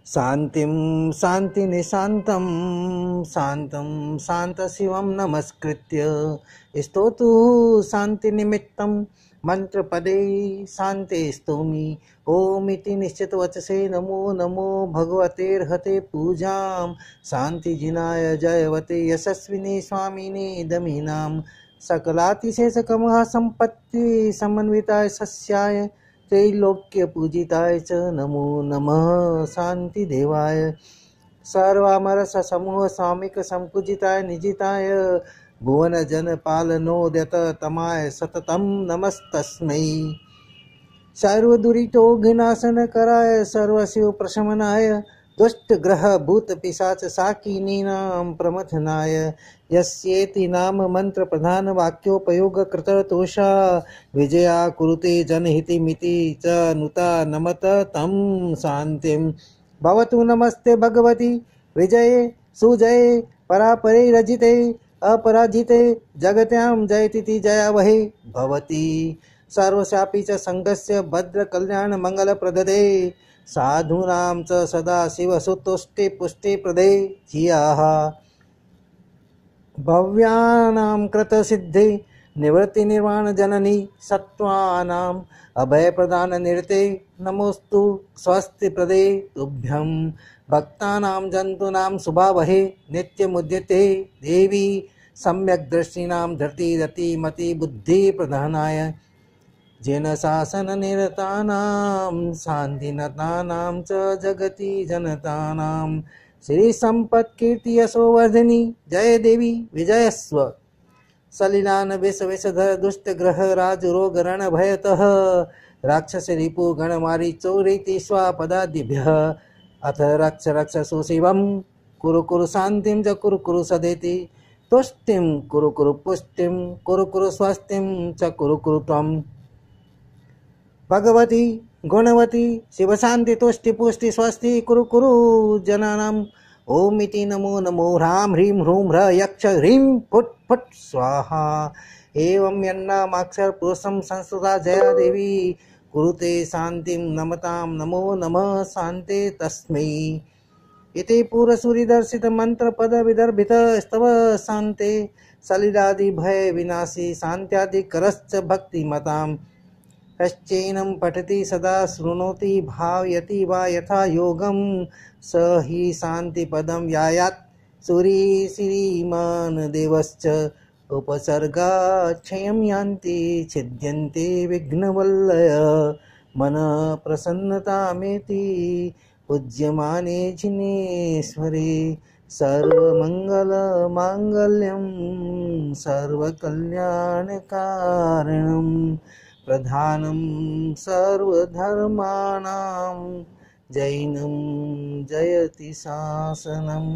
शान्तिं शान्तिनिशान्तं शान्तं शान्तशिवं नमस्कृत्य स्तोतु शान्तिनिमित्तं मंत्रपदे शान्ते स्तोमि ओमिति निश्चितवचसे नमो नमो भगवतेर्हते पूजां शान्तिजिनाय जयवते यशस्विनी स्वामिने दमीनां सकलातिशेषकमः सम्पत्ति समन्विताय सस्याय त्रैलोक्य पूजिताय च नमो नमः शांति देवाय सर्वामरस समूह स्वामिक संपूजिताय निजिताय भुवन जन पालनोद्यत तमाय सततम नमस्तस्मै सर्वदुरितो घिनाशन कराय सर्वशिव प्रशमनाय दुष्ट ग्रह भूत पिशाच साकिनीनां प्रमथनाय यस्येति नाम मंत्र प्रधान वाक्योपयोग कृत तोषा विजया कुरुते जनहितिमिति च नुता नमत तं शान्तिं भवतु नमस्ते भगवती विजये सुजये परापरे रजिते अपराजिते जगत्यां जयति जया वहे भवती सर्वस्यापि च संगस्य भद्र कल्याण मंगल प्रददे साधूनां च सदा शिव सुतुष्टि पुष्टि प्रदे जियाः भव्यानां कृत सिद्धि निवृत्ति निर्वाण जननी सत्त्वानां अभय प्रदान निरते नमोस्तु स्वस्ति प्रदे तुभ्यं भक्तानां जन्तूनां शुभावहे नित्यमुद्यते देवी सम्यक् दृष्टीनां धृति रति मति बुद्धि प्रधानाय जेन शासन निरतानां शान्तिनतानां च जगति जनतानां श्री संपत् कीर्ति यशोवर्धिनी जय देवी विजयस्व सलिलान विष विषधर दुष्ट ग्रह राज रोग रण भयतः राक्षस रिपु गण मारी चौरीति स्वापदादिभ्यः अथ रक्ष रक्ष सुशिवं कुरु कुरु शान्तिं च कुरु कुरु सदेति तुष्टिं कुरु कुरु पुष्टिं कुरु कुरु स्वस्तिं च कुरु कुरु त्वम् भगवती गुणवती शिव शांति तुष्टि पुष्टि स्वस्ति कुरु कुरु जनानाम् ओमिति नमो नमो ह्रां ह्रीं ह्रूं ह्र यक्ष ह्रीं फुट फुट स्वाहा एवं यन्नामाक्षर पुरुषं संस्कृता जया देवी कुरुते शान्तिं नमतां नमो नमः शान्ते तस्मै इति पूर्वसूरिदर्शित मंत्र पद विदर्भित स्तव शान्ते सलिलादि भय विनाशी शान्त्यादि करश्च भक्तिमताम् कश्चैनं पठति सदा शृणोति भावयति वा यथा योगं स हि शान्तिपदं यायात् सूरी श्रीमान् देवश्च उपसर्गाक्षयं यान्ति छिद्यन्ते विघ्नवल्लय मन प्रसन्नतामेति पूज्यमाने जिनेश्वरे सर्वमङ्गलमाङ्गल्यं सर्वकल्याणकारणम् प्रधानं सर्वधर्माणां जैनं जयति शासनम्।